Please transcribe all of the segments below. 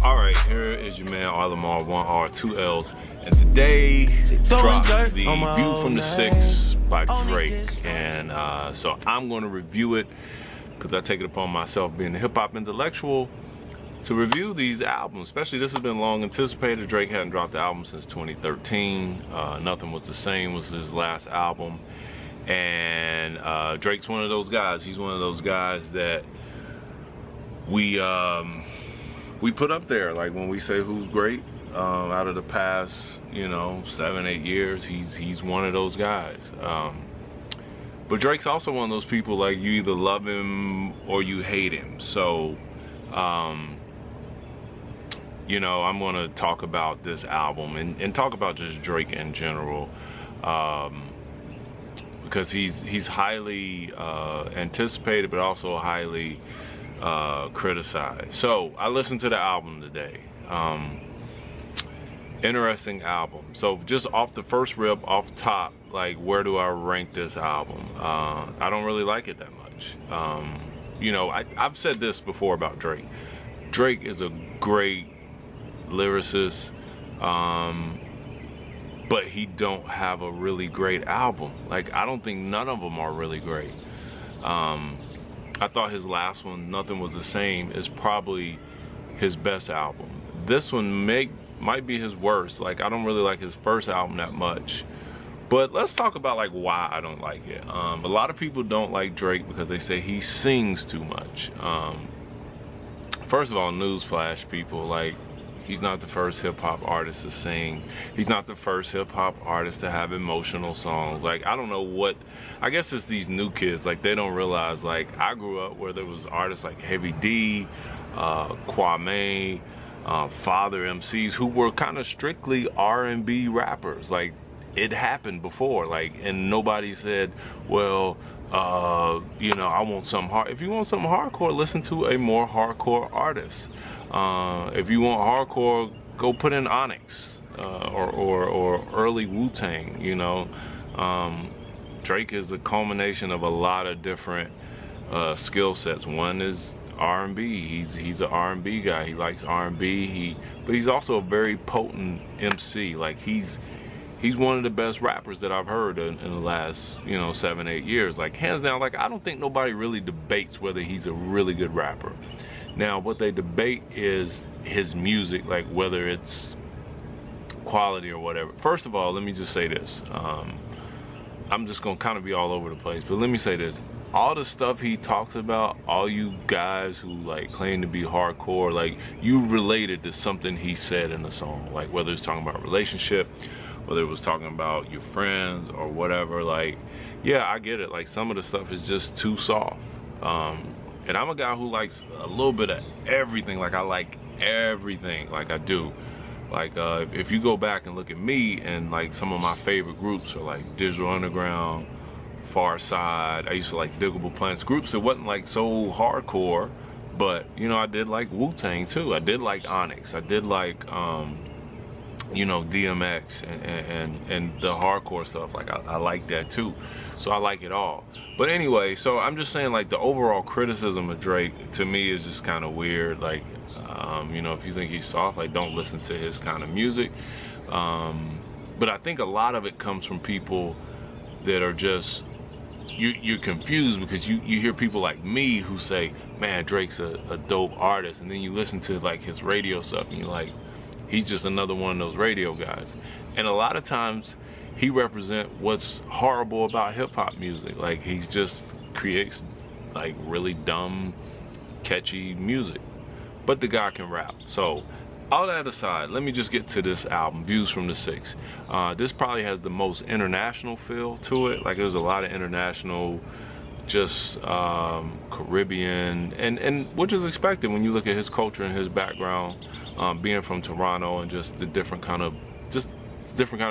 Alright, here is your man Arlamar, 1R, 2 L's, and today dropped the View from the Six by Drake, and so I'm going to review it because I take it upon myself, being a hip-hop intellectual, to review these albums. Especially, this has been long anticipated. Drake hadn't dropped the album since 2013. Nothing Was the Same was his last album, and Drake's one of those guys. He's one of those guys that we put up there, like when we say who's great out of the past, 7-8 years, he's one of those guys. But Drake's also one of those people, like, you either love him or you hate him. So I'm gonna talk about this album and talk about just Drake in general, because he's highly anticipated, but also highly criticized. So I listened to the album today. Interesting album. So just off the first rip, off top, like, where do I rank this album? I don't really like it that much. I've said this before about Drake. Drake is a great lyricist, but he don't have a really great album. Like, I don't think none of them are really great. I thought his last one, Nothing Was the Same, is probably his best album. This one might be his worst. Like, I don't really like his first album that much. But let's talk about, like, why I don't like it. A lot of people don't like Drake because they say he sings too much. First of all, newsflash, people, like, he's not the first hip-hop artist to sing. He's not the first hip-hop artist to have emotional songs. Like, I don't know what, I guess it's these new kids, like, they don't realize, like, I grew up where there was artists like Heavy D, Kwame, Father MCs, who were kind of strictly R&B rappers. Like, it happened before, like, and nobody said, well, I want something hard. If you want something hardcore, listen to a more hardcore artist. If you want hardcore, go put in Onyx, or early Wu-Tang. Drake is a culmination of a lot of different skill sets. One is R&B. He's an R&B guy. He likes R&B. But he's also a very potent MC. Like, he's one of the best rappers that I've heard in the last 7-8 years. Like, hands down. Like, I don't think nobody really debates whether he's a really good rapper. Now, what they debate is his music, like whether it's quality or whatever. First of all, let me just say this. I'm just gonna kind of be all over the place, but let me say this. All the stuff he talks about, all you guys who, like, claim to be hardcore, like, you related to something he said in the song. Like, whether it's talking about relationship, whether it was talking about your friends or whatever. Like, yeah, I get it. Like, some of the stuff is just too soft. And I'm a guy who likes a little bit of everything. Like, I like everything. Like, I do. Like, if you go back and look at me, and, like, some of my favorite groups are, like, Digital Underground, Far Side. I used to like Diggable Plants, groups that wasn't, like, so hardcore, but, I did like Wu-Tang too. I did like Onyx. I did like, DMX and the hardcore stuff. Like, I like that too. So I like it all. But anyway, so I'm just saying, like, the overall criticism of Drake to me is just kind of weird. Like, if you think he's soft, like, don't listen to his kind of music. But I think a lot of it comes from people that are just, you're confused because you hear people like me who say, man, Drake's a dope artist, and then you listen to, like, his radio stuff and you're like, he's just another one of those radio guys. And a lot of times he represents what's horrible about hip-hop music. Like, he just creates, like, really dumb, catchy music, but the guy can rap. So all that aside, let me just get to this album, Views from the Six. This probably has the most international feel to it. Like, there's a lot of international, just Caribbean, and which is expected when you look at his culture and his background, being from Toronto, and just the different kind of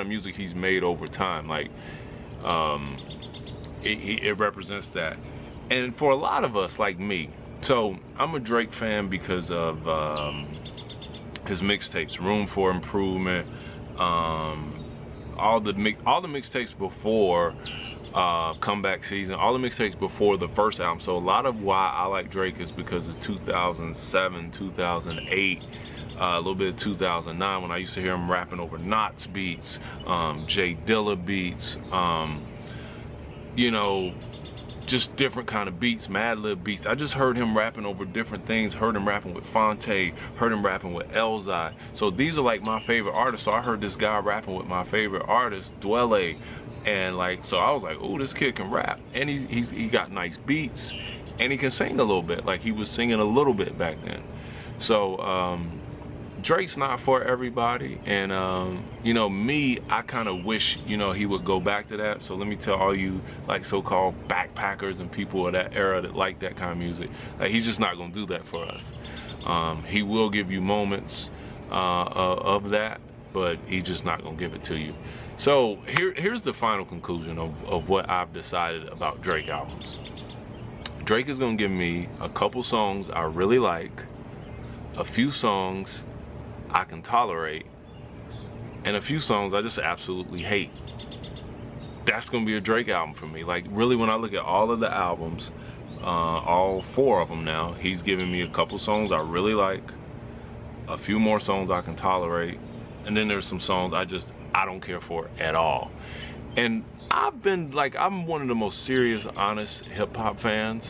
music he's made over time. Like, it represents that. And for a lot of us, like me, so I'm a Drake fan because of his mixtapes, Room for Improvement, all the mixtapes before Comeback Season, all the mixtapes before the first album. So a lot of why I like Drake is because of 2007, 2008, a little bit of 2009 when I used to hear him rapping over Knots beats, Jay Dilla beats, you know, just different kind of beats, Madlib beats. I just heard him rapping over different things, heard him rapping with Fonte, heard him rapping with Elzhi. So these are like my favorite artists. So I heard this guy rapping with my favorite artist, Dwele, and like, so I was like, oh, this kid can rap, and he got nice beats, and he can sing a little bit. Like he was singing a little bit back then. So Drake's not for everybody, and you know, me, I kind of wish, you know, he would go back to that. So let me tell all you like so-called backpackers and people of that era that like that kind of music, like, he's just not gonna do that for us. He will give you moments of that, but he's just not gonna give it to you. So here's the final conclusion of what I've decided about Drake albums. Drake is gonna give me a couple songs I really like, a few songs I can tolerate, and a few songs I just absolutely hate. That's gonna be a Drake album for me. Like, really, when I look at all of the albums, all 4 of them now, he's giving me a couple songs I really like, a few more songs I can tolerate, and then there's some songs I don't care for at all. And I've been like, I'm one of the most serious, honest hip-hop fans,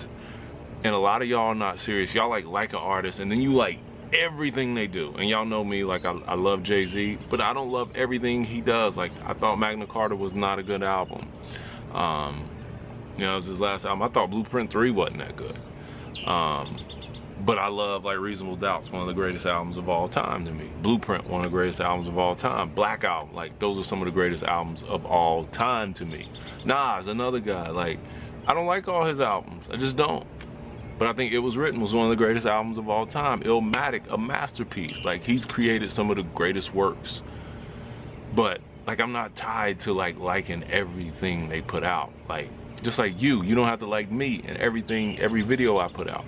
and a lot of y'all are not serious. Y'all like an artist, and then you like everything they do. And y'all know me, like, I love Jay-Z, but I don't love everything he does. Like, I thought Magna Carta was not a good album. You know, it was his last album. I thought Blueprint 3 wasn't that good. But I love, like, Reasonable Doubt's one of the greatest albums of all time to me. Blueprint, one of the greatest albums of all time. Black Album, like, those are some of the greatest albums of all time to me. Nas, another guy, like, I don't like all his albums. I just don't. But I think It Was Written was one of the greatest albums of all time. Illmatic, a masterpiece. Like, he's created some of the greatest works. But, like, I'm not tied to, like, liking everything they put out. Like, just like you don't have to like me and everything, every video I put out.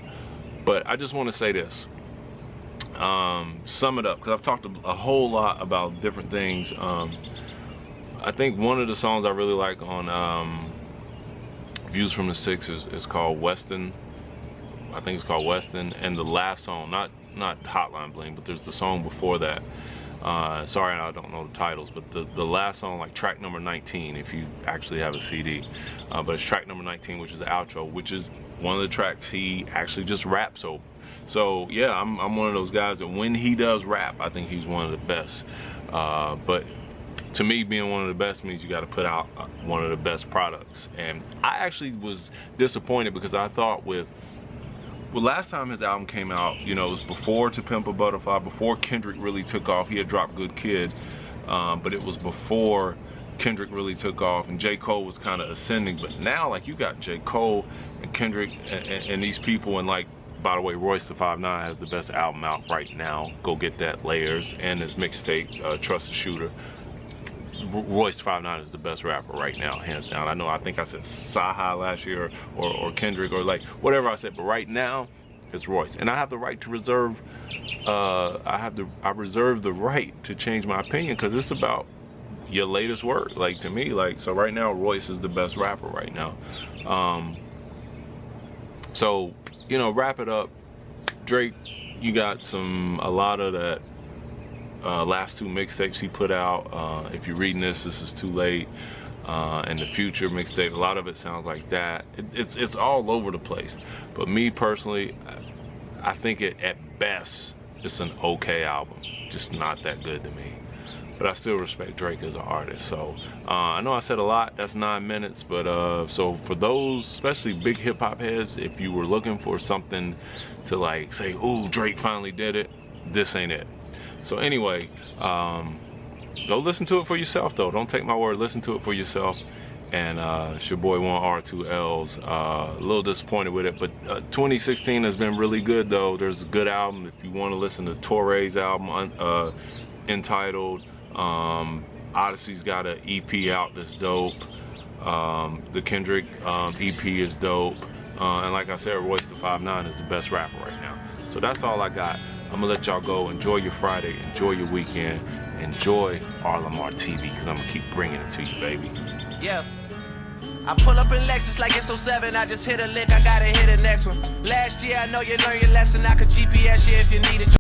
But I just want to say this. Sum it up, because I've talked a whole lot about different things. I think one of the songs I really like on Views from the Six is called Weston. I think it's called Weston. And the last song, not Hotline Bling, but there's the song before that. Sorry, I don't know the titles, but the last song, like track number 19, if you actually have a CD. But it's track number 19, which is the outro, which is one of the tracks he actually just raps over. So yeah, I'm one of those guys that when he does rap, I think he's one of the best. But to me, being one of the best means you got to put out one of the best products. And I actually was disappointed because I thought well, last time his album came out, you know, it was before To Pimp a Butterfly, before Kendrick really took off. He had dropped Good Kid, but it was before Kendrick really took off, and J. Cole was kind of ascending. But now, like, you got J. Cole and Kendrick and these people, and, like, by the way, Royce da 5'9" has the best album out right now. Go get that, Layers, and his mixtape, Trust the Shooter. Royce da 5'9" is the best rapper right now, hands down. I think I said Saha last year, or Kendrick, or like whatever I said, but right now it's Royce. And I have the right to reserve, I reserve the right to change my opinion, because it's about your latest work, like, to me. Like, so right now Royce is the best rapper right now. So, you know, wrap it up. Drake, you got a lot of that last 2 mixtapes he put out. If you're reading this is too late. And the Future mixtape, a lot of it sounds like that. It's all over the place. But me personally, I think at best it's an okay album, just not that good to me. But I still respect Drake as an artist. So I know I said a lot. That's 9 minutes. But so for those, especially big hip hop heads, if you were looking for something to, like, say, "Ooh, Drake finally did it," this ain't it. So anyway, go listen to it for yourself, though. Don't take my word. Listen to it for yourself. And it's your boy 1R2Ls. A little disappointed with it, but 2016 has been really good, though. There's a good album if you want to listen to Torre's album, entitled. Odyssey's got an EP out that's dope. The Kendrick EP is dope. And like I said, Royce da 5'9" is the best rapper right now. So that's all I got. I'm gonna let y'all go. Enjoy your Friday. Enjoy your weekend. Enjoy RLMR TV, because I'm gonna keep bringing it to you, baby. Yeah. I pull up in Lexus like it's 07. I just hit a lick, I gotta hit the next one. Last year I know you learned your lesson. I could GPS you if you need it.